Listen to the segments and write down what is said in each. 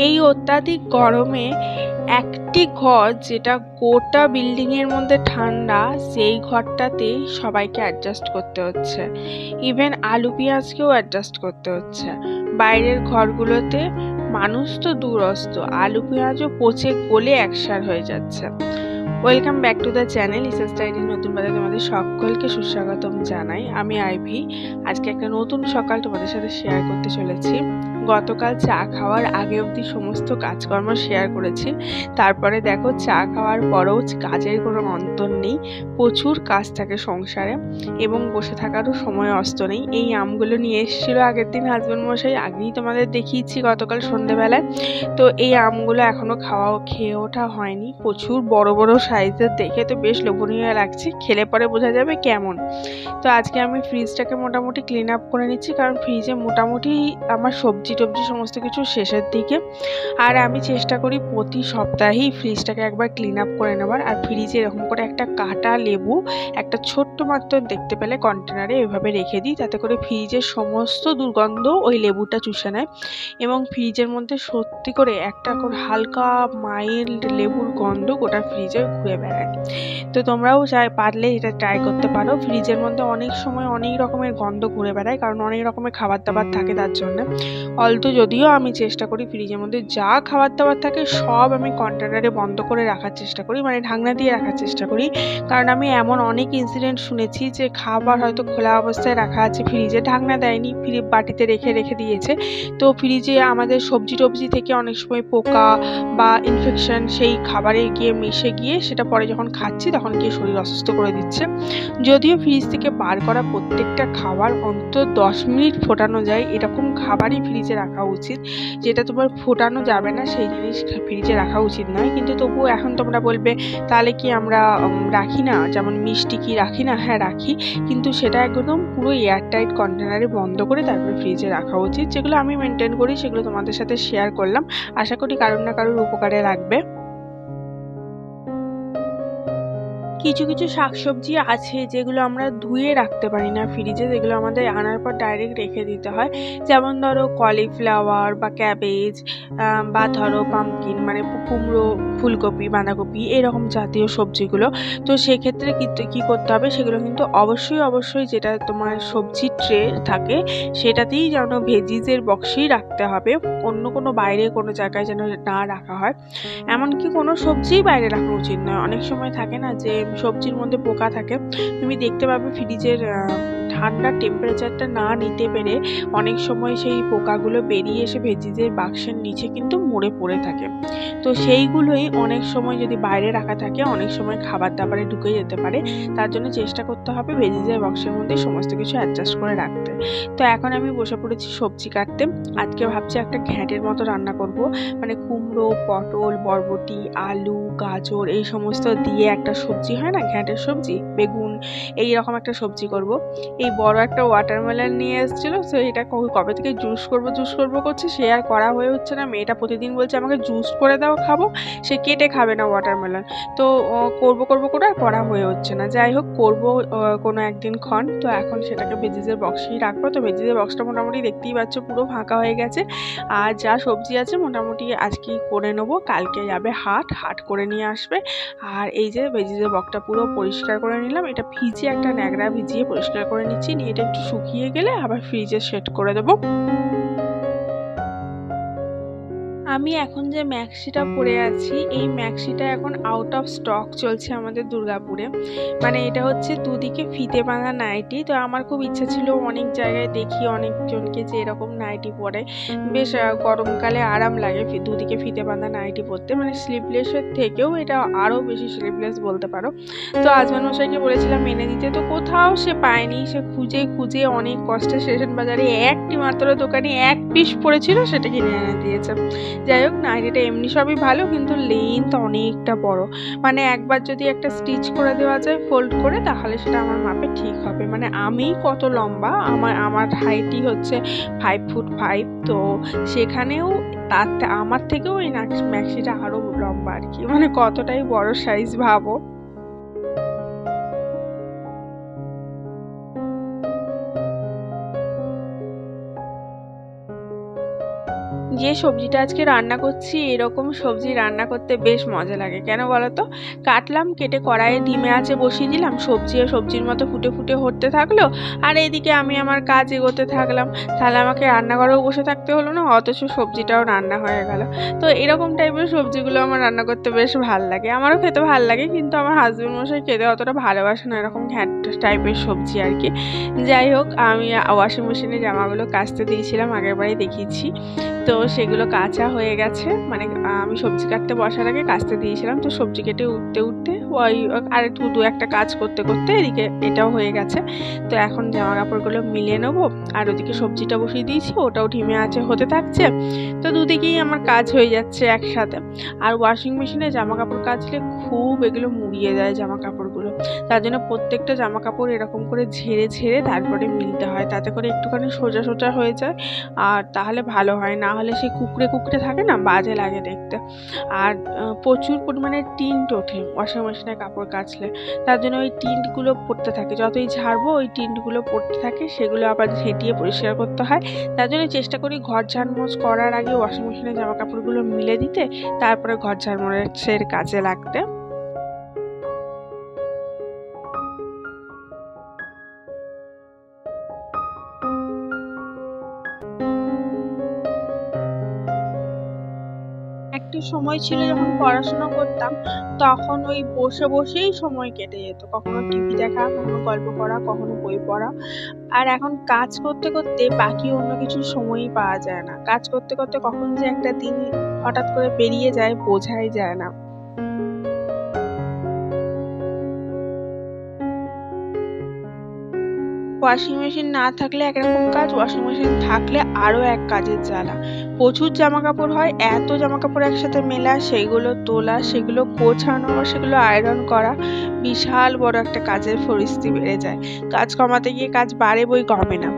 এই অত্যাধিক গরমে একটি ঘর যেটা গোটা বিল্ডিং এর মধ্যে ঠান্ডা, সেই ঘরটাতে সবাইকে অ্যাডজাস্ট করতে হচ্ছে। ইভেন আলু পেঁয়াজকেও অ্যাডজাস্ট করতে হচ্ছে। বাইরের ঘরগুলোতে মানুষ তো দূরস্ত, আলু পেঁয়াজও পচে গলে একসার হয়ে যাচ্ছে। Welcome back to the channel ইসেস ডায়েরির নতুন পাতা তোমাদের সকলকে সুস্বাগতম জানাই। আমি আইভি। আজকে একটা নতুন সকাল তোমাদের সাথে শেয়ার করতে চলেছি। গতকাল চা খাওয়ার আগে অবধি সমস্ত কাজকর্ম শেয়ার করেছি। তারপরে দেখো চা খাওয়ার পরেও কাজের কোনো অন্তর নেই, প্রচুর কাজ থাকে সংসারে এবং বসে থাকারও সময় অস্ত নেই। এই আমগুলো নিয়ে এসেছিলো আগের দিন হাজবেন্ড মশাই, আগেই তোমাদের দেখিয়েছি গতকাল সন্ধেবেলায়। তো এই আমগুলো এখনো খেয়ে ওঠা হয়নি। প্রচুর বড় বড় সাইজের, দেখে তো বেশ লোভনীয় লাগছে, খেলে পরে বোঝা যাবে কেমন। তো আজকে আমি ফ্রিজটাকে মোটামুটি ক্লিন আপ করে নিচ্ছি, কারণ ফ্রিজে মোটামুটি আমার সবজি টবজি সমস্ত কিছু শেষের দিকে। আর আমি চেষ্টা করি প্রতি সপ্তাহেই ফ্রিজটাকে একবার ক্লিন আপ করে নেবার। আর ফ্রিজে এরকম করে একটা কাটা লেবু একটা ছোট্ট মাত্র দেখতে পেলে কন্টেনারে এভাবে রেখে দিই, তাতে করে ফ্রিজের সমস্ত দুর্গন্ধ ওই লেবুটা চুষে নেয় এবং ফ্রিজের মধ্যে সত্যি করে একটা করে হালকা মাইল্ড লেবুর গন্ধ গোটা ফ্রিজে ঘুরে বেড়ায়। তো তোমরাও পারলে এটা ট্রাই করতে পারো। ফ্রিজের মধ্যে অনেক সময় অনেক রকমের গন্ধ ঘুরে বেড়ায়, কারণ অনেক রকমের খাবার দাবার থাকে তার জন্য। যদিও আমি চেষ্টা করি ফ্রিজের মধ্যে যা খাবার দাবার থাকে সব আমি কন্টেনারে বন্ধ করে রাখার চেষ্টা করি, মানে ঢাকনা দিয়ে রাখার চেষ্টা করি। কারণ আমি এমন অনেক ইনসিডেন্ট শুনেছি যে খাবার হয়তো খোলা অবস্থায় রাখা আছে, ফ্রিজে ঢাকনা দেয়নি, বাটিতে রেখে রেখে দিয়েছে। তো ফ্রিজে আমাদের সবজি টবজি থেকে অনেক সময় পোকা বা ইনফেকশন সেই খাবারে গিয়ে মিশে গিয়ে সেটা পরে যখন খাচ্ছি তখন গিয়ে শরীর অসুস্থ করে দিচ্ছে। যদিও ফ্রিজ থেকে বার করা প্রত্যেকটা খাবার অন্তত 10 মিনিট ফোটানো যায়, এরকম খাবারই ফ্রিজে রাখা উচিত। যেটা তোমার ফোটানো যাবে না সেই জিনিস ফ্রিজে রাখা উচিত নয়। কিন্তু তবুও এখন তোমরা বলবে তাহলে কি আমরা রাখি না, যেমন মিষ্টি কি রাখি না? হ্যাঁ রাখি, কিন্তু সেটা একদম পুরো এয়ারটাইট কন্টেনারে বন্ধ করে তারপরে ফ্রিজে রাখা উচিত। যেগুলো আমি মেনটেন করি সেগুলো তোমাদের সাথে শেয়ার করলাম, আশা করি কারোর না কারোর উপকারে লাগবে। কিছু কিছু শাকসবজি আছে যেগুলো আমরা ধুয়ে রাখতে পারি না ফ্রিজে, যেগুলো আমাদের আনার পর ডাইরেক্ট রেখে দিতে হয়। যেমন ধরো কলিফ্লাওয়ার বা ক্যাবেজ, বা ধরো পামকিন মানে কুমড়ো, ফুলকপি, বাঁধাকপি এরকম জাতীয় সবজিগুলো। তো সেক্ষেত্রে কি করতে হবে, সেগুলো কিন্তু অবশ্যই যেটা তোমার সবজি ট্রে থাকে সেটাতেই যেন ভেজিজের বক্সেই রাখতে হবে, অন্য কোনো বাইরে কোনো জায়গায় যেন না রাখা হয়। এমনকি কোনো সবজিই বাইরে রাখা উচিত নয়। অনেক সময় থাকে না যে সবজির মধ্যে পোকা থাকে, তুমি দেখতে পাবে ফ্রিজের ঠান্ডা টেম্পারেচারটা না নিতে পেরে অনেক সময় সেই পোকাগুলো বেরিয়ে এসে ভেজিজের বাক্সের নিচে কিন্তু মরে পড়ে থাকে। তো সেইগুলোই অনেক সময় যদি বাইরে রাখা থাকে অনেক সময় খাবার দাবারে ঢুকে যেতে পারে। তার জন্য চেষ্টা করতে হবে ভেজিজের বক্সের মধ্যে সমস্ত কিছু অ্যাডজাস্ট করে রাখতে। তো এখন আমি বসে পড়েছি সবজি কাটতে। আজকে ভাবছি একটা ঘ্যাঁটের মতো রান্না করব, মানে কুমড়ো, পটল, বরবটি, আলু, গাজর এই সমস্ত দিয়ে একটা সবজি হয় না, ঘ্যাঁটের সবজি, বেগুন, এই রকম একটা সবজি করব। এই বড় একটা ওয়াটারমেলন নিয়ে এসেছিল, তো এটা কবে থেকে জুস করব করছে, সে আর করা হয়ে হচ্ছে না। মেয়েটা প্রতিদিন বলছে আমাকে জুস করে দাও খাবো, সে কেটে খাবে না ওয়াটারমেলন। তো করব করে আর করা হয়ে হচ্ছে না। যাই হোক, করবো কোনো একদিন ক্ষণ। তো এখন সেটাকে ভেজিজের বক্সেই রাখবো। তো ভেজিজের বক্সটা মোটামুটি দেখতেই পাচ্ছ পুরো ফাঁকা হয়ে গেছে। আর যা সবজি আছে মোটামুটি আজকেই করে নেবো, কালকে যাবে হাট করে নিয়ে আসবে। আর এই যে ভেজিজের বক্সটা পুরো পরিষ্কার করে নিলাম, এটা ভিজিয়ে একটা ন্যাকড়া ভিজিয়ে পরিষ্কার করে নিচ্ছি, নিয়ে এটা একটু শুকিয়ে গেলে আবার ফ্রিজে সেট করে দেবো। আমি এখন যে ম্যাক্সিটা পরে আছি, এই ম্যাক্সিটা এখন আউট অফ স্টক চলছে আমাদের দুর্গাপুরে। মানে এটা হচ্ছে দুদিকে ফিতে বাঁধা নাইটি। তো আমার খুব ইচ্ছা ছিল, অনেক জায়গায় দেখি অনেকজনকে যে এরকম নাইটি পরে, বেশ গরমকালে আরাম লাগে দুদিকে ফিতে বাঁধা নাইটি পরতে, মানে স্লিভলেসের থেকেও এটা আরও বেশি স্লিভলেস বলতে পারো। তো হাজব্যান্ড মশাইকে বলেছিলাম এনে দিতে, তো কোথাও সে পায়নি। সে খুঁজে অনেক কষ্টে স্টেশন বাজারে একটি মাত্র দোকানে এক পিস পড়েছিল, সেটা কিনে এনে দিয়েছে। যাই হোক, নাইটিটা এমনি সবই ভালো, কিন্তু লেন্থ অনেকটা বড়। মানে একবার যদি একটা স্টিচ করে দেওয়া যায় ফোল্ড করে, তাহলে সেটা আমার মাপে ঠিক হবে। মানে আমি কত লম্বা, আমার হাইটই হচ্ছে 5'5", তো সেখানেও আমার থেকেও এই ম্যাক্সিটা আরো লম্বা আর কি, মানে কতটাই বড় সাইজ ভাবো। যে সবজিটা আজকে রান্না করছি এরকম সবজি রান্না করতে বেশ মজা লাগে। কেন বলো তো? কাটলাম, কেটে কড়াইয়ে ডিমে আঁচে বসিয়ে দিলাম, সবজিও সবজির মতো ফুটে ফুটে হতে থাকলো, আর এইদিকে আমি আমার কাজ এগোতে থাকলাম। তাহলে আমাকে রান্নাঘরেও বসে থাকতে হলো না, অথচ সবজিটাও রান্না হয়ে গেল। তো এরকম টাইপের সবজিগুলো আমার রান্না করতে বেশ ভালো লাগে, আমারও খেতে ভালো লাগে, কিন্তু আমার হাজবেন্ড মশাই খেতে অতটা ভালোবাসে না এরকম ঘ্যাট টাইপের সবজি আর কি। যাই হোক, আমি ওয়াশিং মেশিনে জামাগুলো কাচতে দিয়েছিলাম, আগের বারেই দেখিয়েছি। তো সেগুলো কাঁচা হয়ে গেছে, মানে আমি সবজি কাটতে বসার আগে কাচতে দিয়েছিলাম। তো সবজি কেটে উঠতে উঠতে ওই আর একটু দু একটা কাজ করতে করতে এদিকে এটাও হয়ে গেছে। তো এখন জামা কাপড়গুলো মিলিয়ে নেবো, আর ওদিকে সবজিটা বসিয়ে দিয়েছি, ওটাও ঢিমে আছে হতে থাকছে। তো দুদিকেই আমার কাজ হয়ে যাচ্ছে একসাথে। আর ওয়াশিং মেশিনে জামা কাপড় কাচলে খুব এগুলো মুড়িয়ে যায় জামা কাপড়গুলো, তার জন্য প্রত্যেকটা জামা কাপড় এরকম করে ঝেড়ে ঝেড়ে তারপরে মিলতে হয়, তাতে করে একটুখানি সোজা সোজা হয়ে যায়, আর তাহলে ভালো হয়, না হলে সেই কুকড়ে কুকড়ে থাকে না, বাজে লাগে দেখতে। আর প্রচুর পরিমাণে টিন্ট ওঠে ওয়াশিং মেশিনে কাপড় কাচলে, তার জন্য ওই টিন্টগুলো পড়তে থাকে, যতই ঝাড়বো ওই টিন্টগুলো পড়তে থাকে, সেগুলো আবার ঝেঁটিয়ে পরিষ্কার করতে হয়। তার জন্য চেষ্টা করি ঘর ঝাড়মোছ করার আগে ওয়াশিং মেশিনে জামা কাপড়গুলো মিলে দিতে, তারপরে ঘর ঝাড়মোছের কাজে লাগতে। একটা সময় ছিল যখন পড়াশোনা করতাম, তখন ওই বসে বসেই সময় কেটে যেত, কখনো টিভি দেখা, কখনো গল্প পড়া, কখনো বই পড়া। আর এখন কাজ করতে করতে বাকি অন্য কিছু সময়ই পাওয়া যায় না, কাজ করতে করতে কখন যে একটা দিন হঠাৎ করে পেরিয়ে যায় বোঝাই যায় না। ওয়াশিং মেশিন না থাকলে একরকম কাজ, ওয়াশিং মেশিন থাকলে আরো এক কাজের জ্বালা। প্রচুর জামা কাপড় হয়, এত জামা কাপড় একসাথে মেলা, সেগুলো তোলা, সেগুলো গোছানো, সেগুলো আয়রন করা, বিশাল বড় একটা কাজের পরিস্থিতি বেড়ে যায়। কাজ কমাতে গিয়ে কাজ বাড়ে বই কমে না।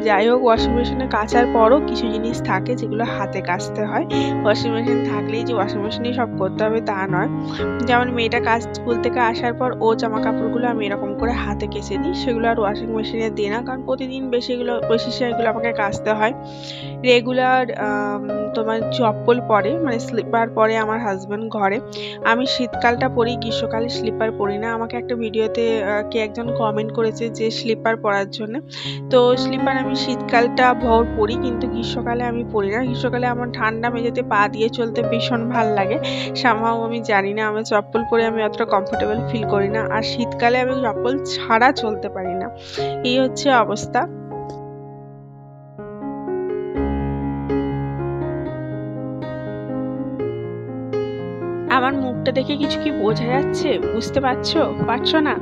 যাই হোক, ওয়াশিং মেশিনে কাচার পরও কিছু জিনিস থাকে যেগুলো হাতে কাচতে হয়। ওয়াশিং মেশিন থাকলেই যে ওয়াশিং মেশিনেই সব করতে হবে তা নয়। যেমন মেয়েটা কাজ স্কুল থেকে আসার পর ও জামা কাপড়গুলো আমি এরকম করে হাতে কেচে দিই, সেগুলো আর ওয়াশিং মেশিনে দিই না, কারণ প্রতিদিন বেশি সেগুলো আমাকে কাচতে হয়। রেগুলার তোমার চপ্পল পরে, মানে স্লিপার পরে আমার হাজব্যান্ড ঘরে, আমি শীতকালটা পরি, গ্রীষ্মকালে স্লিপার পরি না। আমাকে একটা ভিডিওতে কে একজন কমেন্ট করেছে যে স্লিপার পরার জন্য, তো স্লিপার আমি শীতকালটা ভর পরি, কিন্তু গ্রীষ্মকালে আমি পরি না। গ্রীষ্মকালে আমার ঠান্ডা মেঝেতে পা দিয়ে চলতে ভীষণ ভাল লাগে, সামহাও আমি জানি না, আমি চপ্পল পরে আমি অতটা কমফোর্টেবল ফিল করি না, আর শীতকালে আমি চপ্পল ছাড়া চলতে পারি না। এই হচ্ছে অবস্থা। আমার মুখটা দেখে কিছু কি বোঝা যাচ্ছে? বুঝতে পারছো না?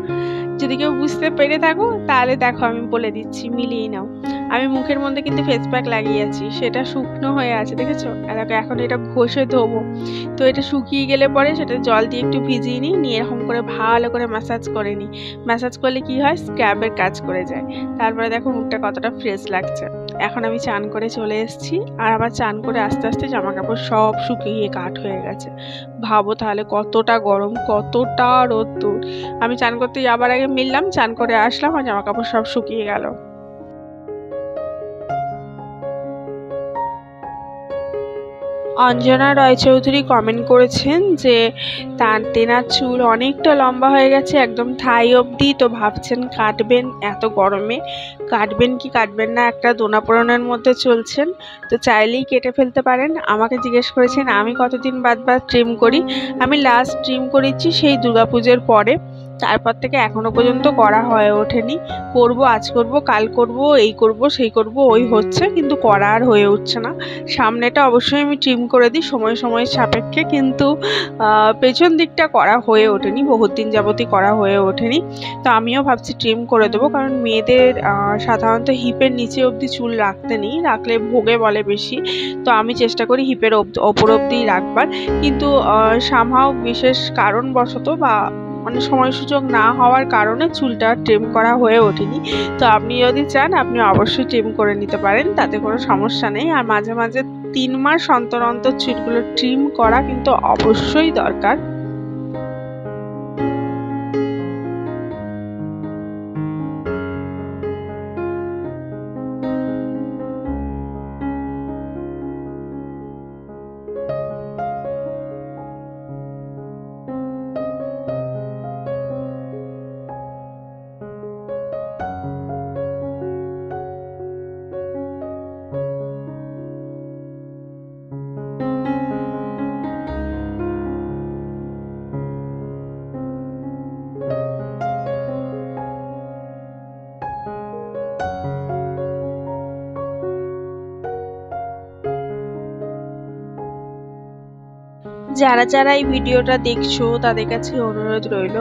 যদি কেউ বুঝতে পেরে থাকো তাহলে দেখো, আমি বলে দিচ্ছি, মিলিয়ে নাও। আমি মুখের মধ্যে কিন্তু ফেস প্যাক লাগিয়েছি, সেটা শুকনো হয়ে আছে, দেখেছো? আর এখন এটা ঘষে ধোবো। তো এটা শুকিয়ে গেলে পরে সেটা জল দিয়ে একটু ভিজিয়ে নিয়ে এরকম করে ভালো করে ম্যাসাজ করে নিই। ম্যাসাজ করলে কি হয়, স্ক্রাবের কাজ করে যায়। তারপরে দেখো মুখটা কতটা ফ্রেশ লাগছে। এখন আমি চান করে চলে এসেছি, আর আমার চান করে আস্তে আস্তে জামা কাপড় সব শুকিয়ে কাঠ হয়ে গেছে। ভাবো তাহলে কতটা গরম, কতটা রোদ্দুর। আমি চান করতে যাবার আগে মিললাম, চান করে আসলাম, আর জামা কাপড় সব শুকিয়ে গেল। অঞ্জনা রায়চৌধুরী কমেন্ট করেছেন যে তার তেনার চুল অনেকটা লম্বা হয়ে গেছে, একদম থাই অবধি, তো ভাবছেন কাটবেন, এত গরমে কাটবেন কি কাটবেন না, একটা দোনা পোড়ানোর মধ্যে চলছেন, তো চাইলেই কেটে ফেলতে পারেন। আমাকে জিজ্ঞেস করেছেন আমি কতদিন বাদ বাদ ট্রিম করি। আমি লাস্ট ট্রিম করেছি সেই দুর্গাপুজোর পরে, তারপর থেকে এখনো পর্যন্ত করা হয়ে ওঠেনি। করব, আজ করব, কাল করব, এই করব সেই করব, ওই হচ্ছে, কিন্তু করা আর হয়ে উঠছে না। সামনেটা অবশ্যই আমি ট্রিম করে দিই সময় সময় সাপেক্ষে, কিন্তু পেছন দিকটা করা হয়ে ওঠেনি, বহুত দিন যাবতই করা হয়ে ওঠেনি। তো আমিও ভাবছি ট্রিম করে দেবো, কারণ মেয়েদের সাধারণত হিপের নিচে অবধি চুল রাখতে নেই, রাখলে ভোগে বলে বেশি। তো আমি চেষ্টা করি হিপের ওপর অবধি রাখবার, কিন্তু সামহাও বিশেষ কারণবশত বা মানে সময় সুযোগ না হওয়ার কারণে চুলটা ট্রিম করা হয়ে ওঠেনি। তো আপনি যদি চান আপনি অবশ্যই ট্রিম করে নিতে পারেন, তাতে কোনো সমস্যা নেই। আর মাঝে মাঝে 3 মাস অন্তর অন্তর চুলগুলো ট্রিম করা কিন্তু অবশ্যই দরকার। যারা যারা এই ভিডিওটা দেখছো তাদের কাছে অনুরোধ রইল,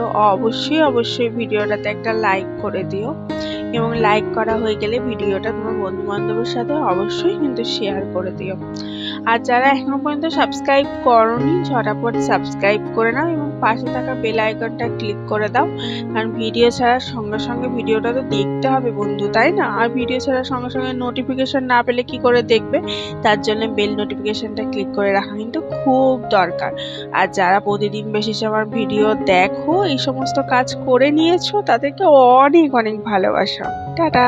অবশ্যই ভিডিওটাতে একটা লাইক করে দিও এবং লাইক করা হয়ে গেলে ভিডিওটা তোমার বন্ধু বান্ধবের সাথে অবশ্যই কিন্তু শেয়ার করে দিও। আর যারা এখনো পর্যন্ত সাবস্ক্রাইব করোনি ঝটাপট সাবস্ক্রাইব করে নাও এবং পাশে থাকা বেল আইকনটা ক্লিক করে দাও, কারণ ভিডিও ছাড়ার সঙ্গে সঙ্গে ভিডিওটা তো দেখতে হবে বন্ধু, তাই না? আর ভিডিও ছাড়ার সঙ্গে সঙ্গে নোটিফিকেশন না পেলে কি করে দেখবে? তার জন্য বেল নোটিফিকেশনটা ক্লিক করে রাখা কিন্তু খুব দরকার। আর যারা প্রতিদিন বেশি আমার ভিডিও দেখো, এই সমস্ত কাজ করে নিয়েছো, তাদেরকে অনেক অনেক ভালোবাসা। টাটা।